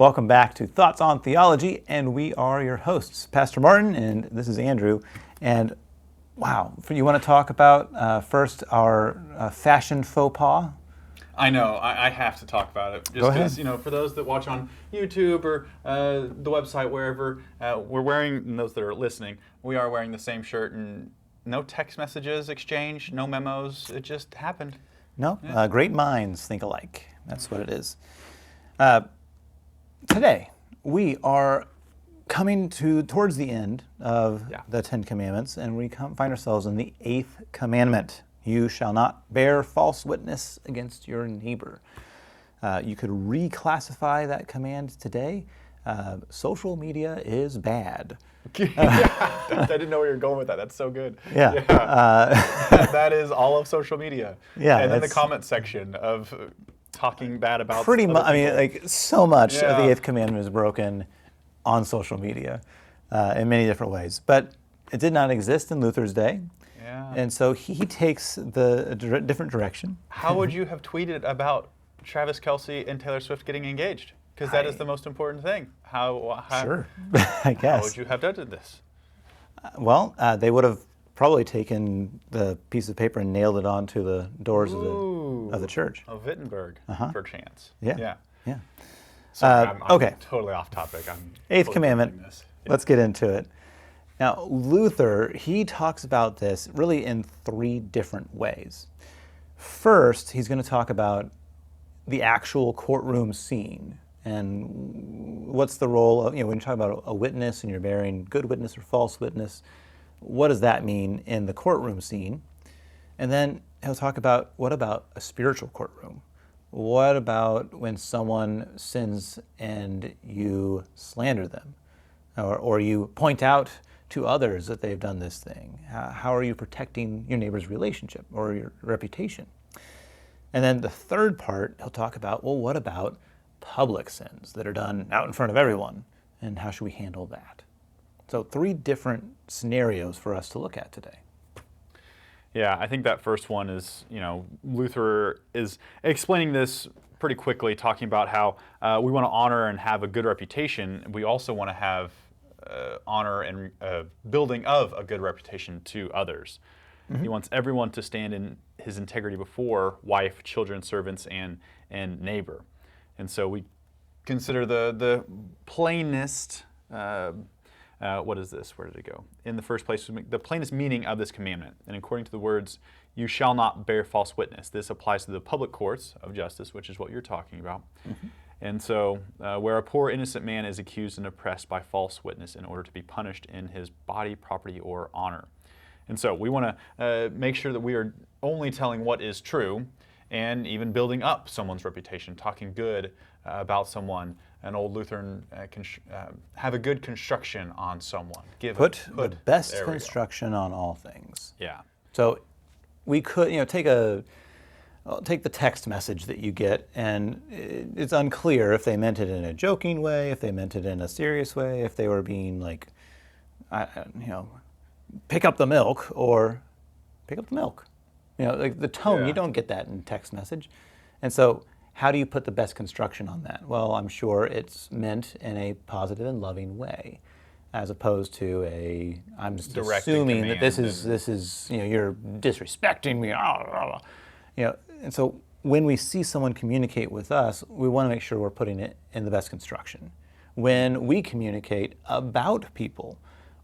Welcome back to Thoughts on Theology, and we are your hosts, Pastor Martin, and this is Andrew. And wow, you want to talk about first our fashion faux pas? I know, I have to talk about it. Just because, for those that watch on YouTube or the website, wherever, we're wearing, and those that are listening, we are wearing the same shirt, and no text messages exchanged, no memos, it just happened. No, great minds think alike. That's what it is. Today, we are coming towards the end of the Ten Commandments, and we find ourselves in the 8th commandment. You shall not bear false witness against your neighbor. You could reclassify that command today. Social media is bad. I didn't know where you were going with that. That's so good. Yeah. That is all of social media. Yeah. And then the comment section of talking bad about pretty much. I mean, like so much of the 8th commandment is broken on social media in many different ways. But it did not exist in Luther's day. Yeah. And so he takes the different direction. How would you have tweeted about Travis Kelce and Taylor Swift getting engaged? Because that is the most important thing. Sure, I guess. How would you have done this? Well, they would have probably taken the piece of paper and nailed it onto the doors of the church. Of Wittenberg, perchance. Yeah. Sorry, I'm okay. Totally off topic. 8th commandment. Let's get into it. Now, Luther, he talks about this really in 3 different ways. First, he's going to talk about the actual courtroom scene and what's the role of, when you talk about a witness and you're bearing good witness or false witness, what does that mean in the courtroom scene? And then he'll talk about, what about a spiritual courtroom? What about when someone sins and you slander them? Or you point out to others that they've done this thing? How are you protecting your neighbor's relationship or your reputation? And then the third part, he'll talk about, well, what about public sins that are done out in front of everyone? And how should we handle that? So 3 different scenarios for us to look at today. Yeah, I think that first one is, Luther is explaining this pretty quickly, talking about how we want to honor and have a good reputation. We also want to have honor and building of a good reputation to others. Mm-hmm. He wants everyone to stand in his integrity before wife, children, servants, and neighbor. And so we consider the plainest, what is this? Where did it go? In the first place, the plainest meaning of this commandment. And according to the words, you shall not bear false witness. This applies to the public courts of justice, which is what you're talking about. Mm-hmm. And so where a poor innocent man is accused and oppressed by false witness in order to be punished in his body, property, or honor. And so we want to make sure that we are only telling what is true and even building up someone's reputation, talking good about someone. An old Lutheran can have a good construction on someone. Put the best construction on all things. Yeah. So we could, take the text message that you get, and it's unclear if they meant it in a joking way, if they meant it in a serious way, if they were being like, pick up the milk or pick up the milk. Like the tone, you don't get that in text message. And so how do you put the best construction on that? Well, I'm sure it's meant in a positive and loving way, as opposed to I'm just assuming that this is you're disrespecting me. And so when we see someone communicate with us, we want to make sure we're putting it in the best construction. When we communicate about people,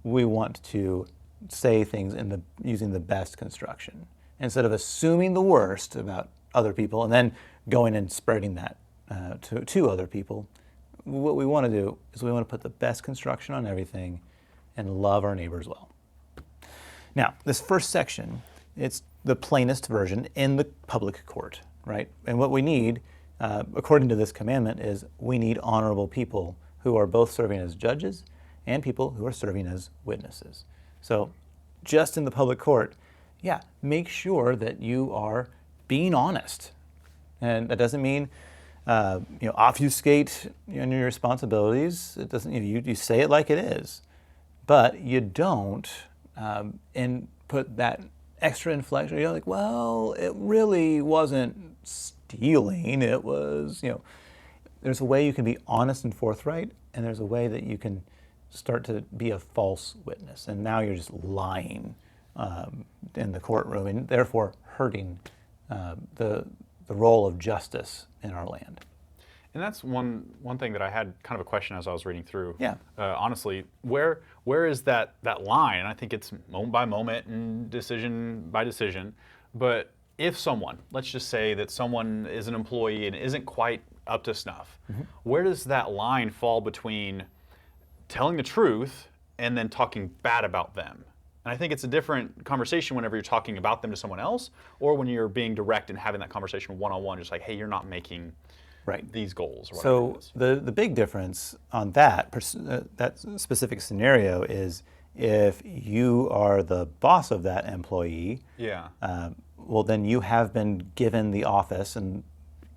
we want to say things using the best construction, instead of assuming the worst about other people and then going and spreading that to other people. What we want to do is we want to put the best construction on everything and love our neighbors well. Now, this first section, it's the plainest version in the public court, right? And what we need, according to this commandment, is we need honorable people who are both serving as judges and people who are serving as witnesses. So just in the public court, make sure that you are being honest. And that doesn't mean obfuscate your responsibilities. It doesn't. You say it like it is, but you don't and put that extra inflection. You're like, well, it really wasn't stealing. It was, there's a way you can be honest and forthright, and there's a way that you can start to be a false witness, and now you're just lying in the courtroom, and therefore hurting the role of justice in our land. And that's one thing that I had kind of a question as I was reading through. Yeah. Honestly, where is that line? And I think it's moment by moment and decision by decision. But if someone, let's just say that someone is an employee and isn't quite up to snuff, where does that line fall between telling the truth and then talking bad about them? And I think it's a different conversation whenever you're talking about them to someone else, or when you're being direct and having that conversation one-on-one, just like, hey, you're not making these goals. Or whatever it is. The big difference on that specific scenario is if you are the boss of that employee, well, then you have been given the office and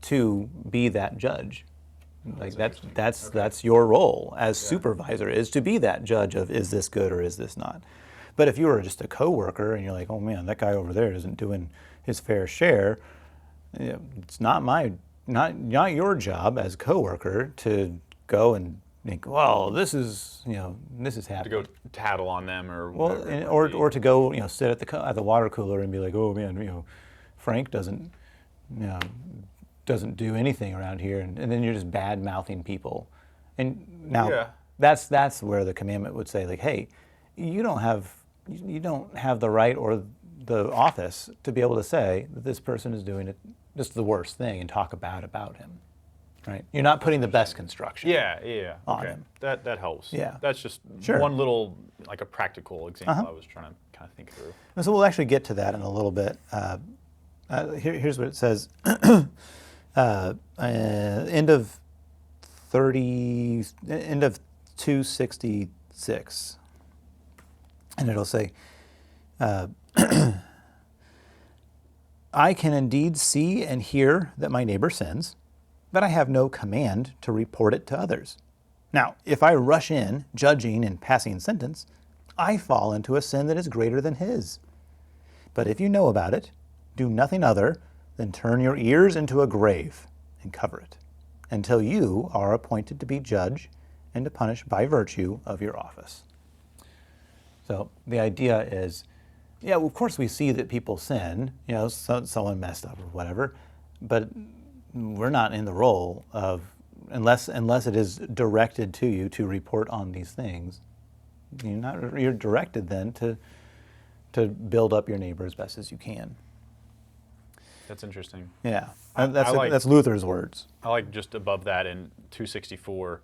to be that judge. Like that's your role as supervisor, is to be that judge of, is this good or is this not? But if you were just a coworker and you're like, oh man, that guy over there isn't doing his fair share, it's not your job as a coworker to go and think, well, this is happening. To go tattle on them or well, whatever. or to go sit at the water cooler and be like, oh man, Frank doesn't do anything around here, and then you're just bad mouthing people. And now that's where the commandment would say, like, hey, you don't have the right or the office to be able to say that this person is doing it just the worst thing and talk about him, right? You're not putting the best construction. On him. That helps. Yeah, that's just one little, like, a practical example I was trying to kind of think through. And so we'll actually get to that in a little bit. Here's what it says. End of 266, and it'll say, I can indeed see and hear that my neighbor sins, but I have no command to report it to others. Now, if I rush in, judging and passing sentence, I fall into a sin that is greater than his. But if you know about it, do nothing other than turn your ears into a grave and cover it, until you are appointed to be judge and to punish by virtue of your office. So the idea is, of course we see that people sin, someone messed up or whatever, but we're not in the role of, unless it is directed to you to report on these things, you're directed then to build up your neighbor as best as you can. That's interesting. Yeah, that's Luther's words. I like just above that in 264,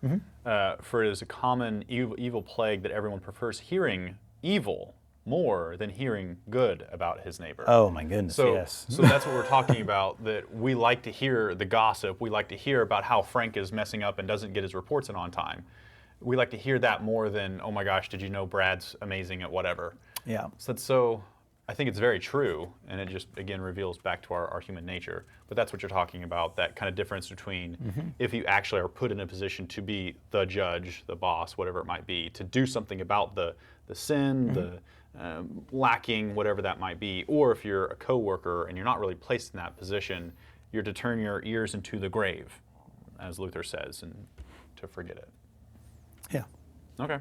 for it is a common evil plague that everyone prefers hearing evil more than hearing good about his neighbor. Oh my goodness, yes. So that's what we're talking about, that we like to hear the gossip. We like to hear about how Frank is messing up and doesn't get his reports in on time. We like to hear that more than, oh my gosh, did you know Brad's amazing at whatever? Yeah. So I think it's very true, and it just, again, reveals back to our human nature. But that's what you're talking about, that kind of difference between if you actually are put in a position to be the judge, the boss, whatever it might be, to do something about the sin, the lacking, whatever that might be, or if you're a coworker and you're not really placed in that position, you're to turn your ears into the grave, as Luther says, and to forget it. Yeah. Okay.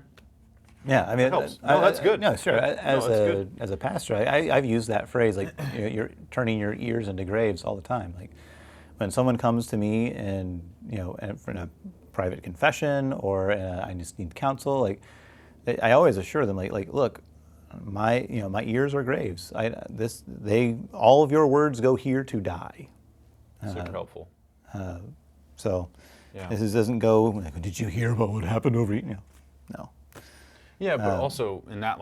Yeah, I mean, that's good. No, sure. As a pastor, I've used that phrase, like, you're turning your ears into graves all the time. Like, when someone comes to me and for a private confession or I just need counsel, like, I always assure them, like, look, my ears are graves. All of your words go here to die. Super helpful. So this doesn't go, like, did you hear about what happened over here? No. Yeah, but also in that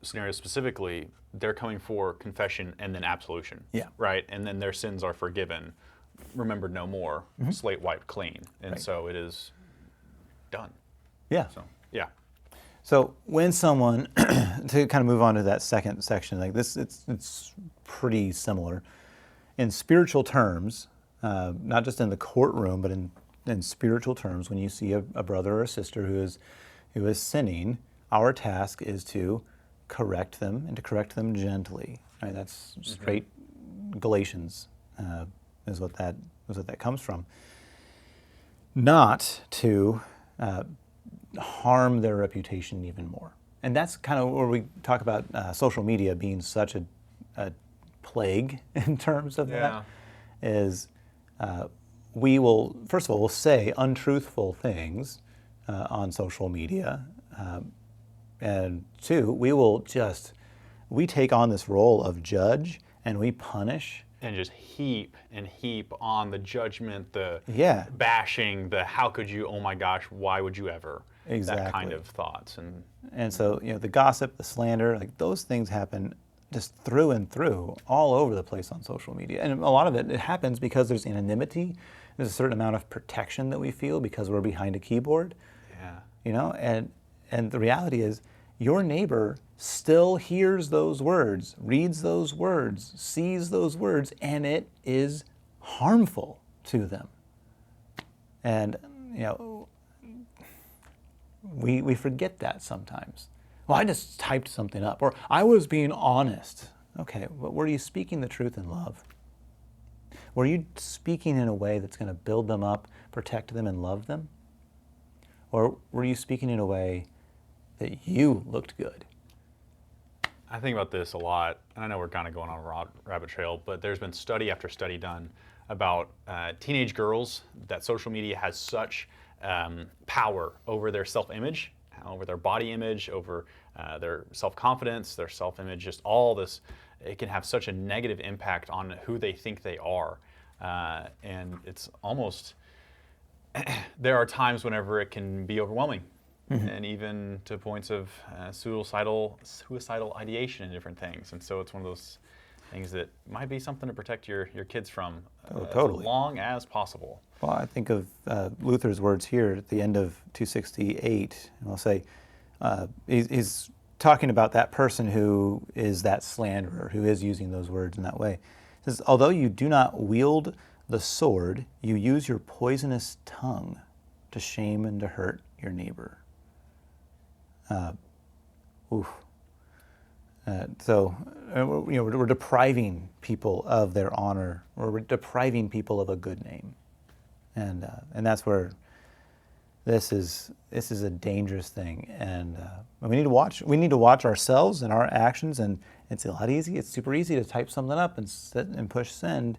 scenario specifically, they're coming for confession and then absolution. Yeah. Right? And then their sins are forgiven, remembered no more, slate wiped clean. And so it is done. Yeah. So, yeah. So when someone, to kind of move on to that second section, like this, it's pretty similar. In spiritual terms, not just in the courtroom, but in spiritual terms, when you see a brother or a sister who is sinning, our task is to correct them and to correct them gently. Right? That's straight Galatians is what that comes from. not to harm their reputation even more. And that's kind of where we talk about social media being such a plague in terms of that, is we will, first of all, we'll say untruthful things on social media. And two, we take on this role of judge and we punish. And just heap on the judgment, the bashing, the how could you, oh my gosh, why would you ever? Exactly. That kind of thoughts. And so, the gossip, the slander, like those things happen just through and through all over the place on social media. And a lot of it happens because there's anonymity. There's a certain amount of protection that we feel because we're behind a keyboard. Yeah. And the reality is your neighbor still hears those words, reads those words, sees those words, and it is harmful to them. And, we forget that sometimes. Well, I just typed something up, or I was being honest. Okay, but were you speaking the truth in love? Were you speaking in a way that's going to build them up, protect them, and love them? Or were you speaking in a way that you looked good? I think about this a lot, and I know we're kind of going on a rabbit trail, but there's been study after study done about teenage girls, that social media has such power over their self-image, over their body image, over their self-confidence, their self-image, just all this. It can have such a negative impact on who they think they are. And it's almost, there are times whenever it can be overwhelming. Mm-hmm. And even to points of suicidal ideation and different things. And so it's one of those things that might be something to protect your kids from totally. As long as possible. Well, I think of Luther's words here at the end of 268, and I'll say he's talking about that person who is that slanderer, who is using those words in that way. He says, although you do not wield the sword, you use your poisonous tongue to shame and to hurt your neighbor. So we're depriving people of their honor, or we're depriving people of a good name, and that's where this is a dangerous thing, and we need to watch. We need to watch ourselves and our actions, and it's a lot easy. It's super easy to type something up and push send,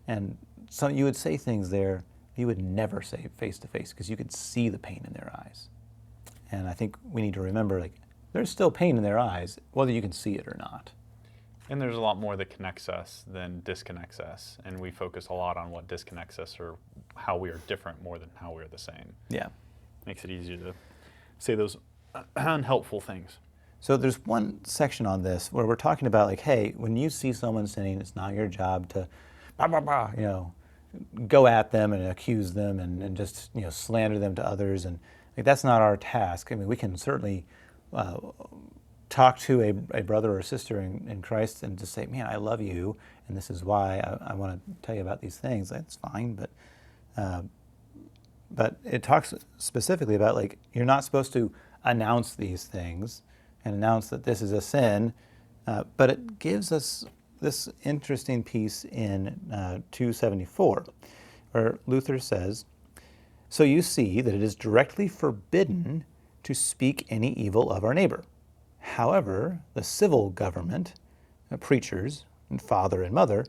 and so you would say things there you would never say face to face because you could see the pain in their eyes, and I think we need to remember there's still pain in their eyes, whether you can see it or not. And there's a lot more that connects us than disconnects us. And we focus a lot on what disconnects us or how we are different more than how we are the same. Yeah. Makes it easier to say those unhelpful things. So there's one section on this where we're talking about hey, when you see someone sinning, it's not your job to, go at them and accuse them and just, slander them to others. And that's not our task. I mean, we can certainly talk to a brother or sister in Christ and just say, man, I love you, and this is why I want to tell you about these things. That's fine, but it talks specifically about you're not supposed to announce these things and announce that this is a sin, but it gives us this interesting piece in 274, where Luther says, so you see that it is directly forbidden to speak any evil of our neighbor. However, the civil government, preachers, and father and mother,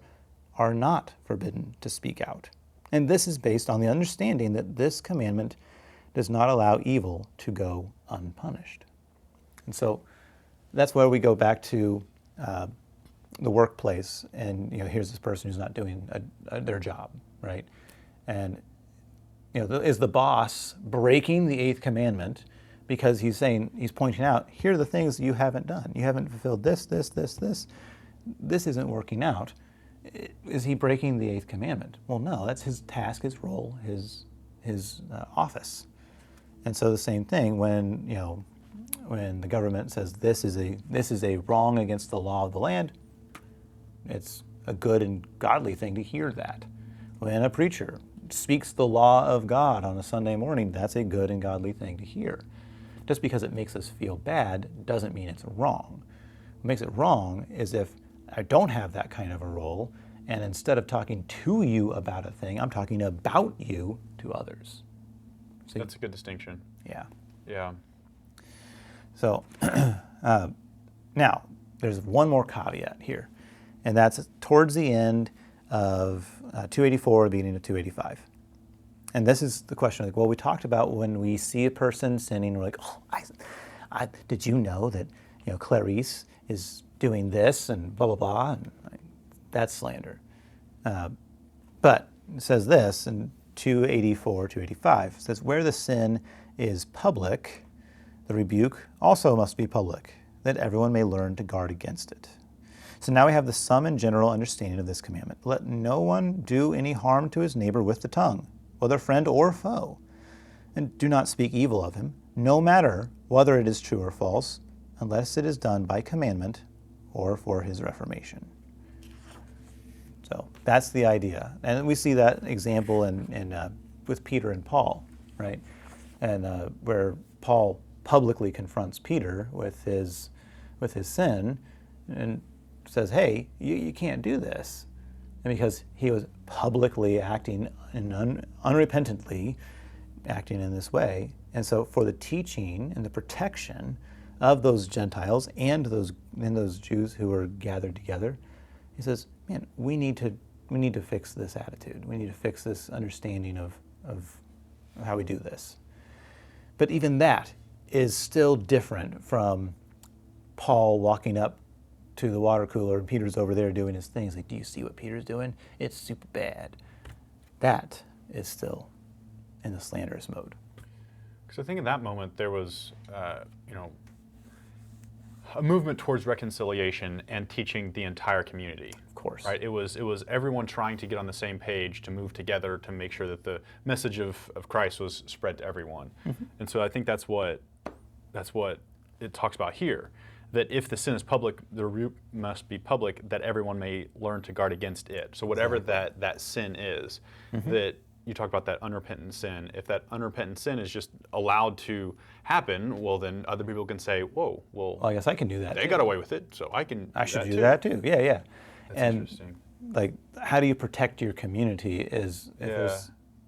are not forbidden to speak out. And this is based on the understanding that this commandment does not allow evil to go unpunished. And so that's where we go back to the workplace, and here's this person who's not doing their job, right? And is the boss breaking the eighth commandment because he's pointing out, here are the things you haven't done. You haven't fulfilled this. This isn't working out. Is he breaking the eighth commandment? Well, no, that's his task, his role, his office. And so the same thing when the government says this is a wrong against the law of the land, it's a good and godly thing to hear that. When a preacher speaks the law of God on a Sunday morning, that's a good and godly thing to hear. Just because it makes us feel bad doesn't mean it's wrong. What makes it wrong is if I don't have that kind of a role, and instead of talking to you about a thing, I'm talking about you to others. See? That's a good distinction. Yeah. Yeah. So now, there's one more caveat here, and that's towards the end of 284, beginning of 285. And this is the question, like, well, we talked about when we see a person sinning, we're like, oh, did you know that, Clarice is doing this and blah, blah, blah, and that's slander. But it says this in 284, 285, it says, where the sin is public, the rebuke also must be public, that everyone may learn to guard against it. So now we have the sum and general understanding of this commandment. Let no one do any harm to his neighbor with the tongue, whether friend or foe. And do not speak evil of him, no matter whether it is true or false, unless it is done by commandment or for his reformation. So that's the idea. And we see that example with Peter and Paul, right? And where Paul publicly confronts Peter with his sin and says, hey, you can't do this. And because he was publicly acting and unrepentantly acting in this way. And so for the teaching and the protection of those Gentiles and those Jews who were gathered together, he says, man, we need to fix this attitude. We need to fix this understanding of how we do this. But even that is still different from Paul walking up to the water cooler and Peter's over there doing his thing. He's like, do you see what Peter's doing? It's super bad. That is still in the slanderous mode. Because I think in that moment there was, a movement towards reconciliation and teaching the entire community. Of course. Right? It was everyone trying to get on the same page to move together to make sure that the message of Christ was spread to everyone. Mm-hmm. And so I think that's what it talks about here. That if the sin is public, the rebuke must be public, that everyone may learn to guard against it. So whatever that sin is, mm-hmm. that you talk about that unrepentant sin, if that unrepentant sin is just allowed to happen, well, then other people can say, whoa, well, I guess I can do that. They got away with it, so I can I should do that too. Yeah. That's interesting. Like, how do you protect your community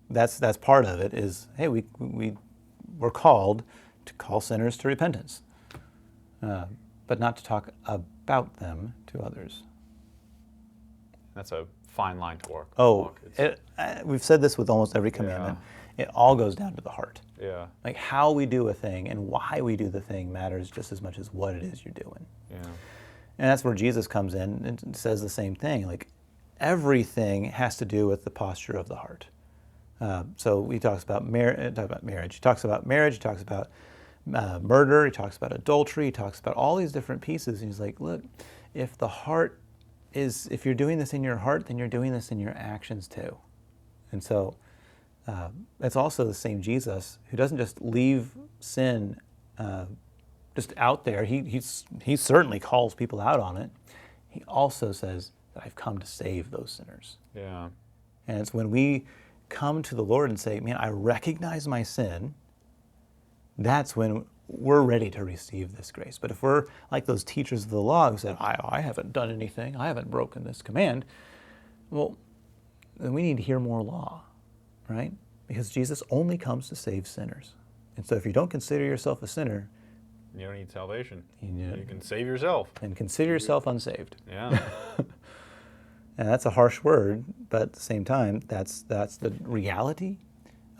that's part of it is, hey, we're called to call sinners to repentance. But not to talk about them to others. That's a fine line to walk. We've said this with almost every commandment. Yeah. It all goes down to the heart. Yeah. Like how we do a thing and why we do the thing matters just as much as what it is you're doing. Yeah. And that's where Jesus comes in and says the same thing. Like everything has to do with the posture of the heart. So he talks about marriage. He talks about marriage. He talks about murder, he talks about adultery, he talks about all these different pieces, and he's like, look, if you're doing this in your heart, then you're doing this in your actions too. And so it's also the same Jesus who doesn't just leave sin just out there. He certainly calls people out on it. He also says that I've come to save those sinners. Yeah. And it's when we come to the Lord and say, man, I recognize my sin, that's when we're ready to receive this grace. But if we're like those teachers of the law who said, I haven't done anything, I haven't broken this command, well, then we need to hear more law, right? Because Jesus only comes to save sinners. And so if you don't consider yourself a sinner, you don't need salvation. You can save yourself. And consider yourself unsaved. Yeah. And that's a harsh word, but at the same time, that's the reality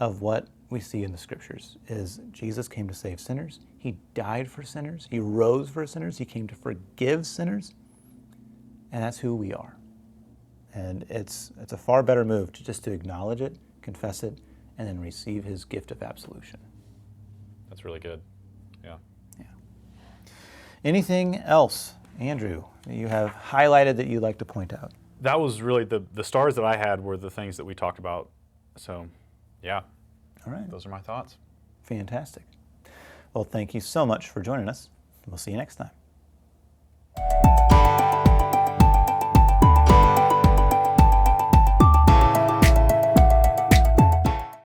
of what we see in the scriptures is Jesus came to save sinners. He died for sinners. He rose for sinners. He came to forgive sinners. And that's who we are. And it's a far better move to acknowledge it, confess it, and then receive his gift of absolution. That's really good. Yeah. Anything else, Andrew, that you have highlighted that you'd like to point out? That was really the stars that I had were the things that we talked about. So, yeah. All right. Those are my thoughts. Fantastic. Well, thank you so much for joining us. We'll see you next time.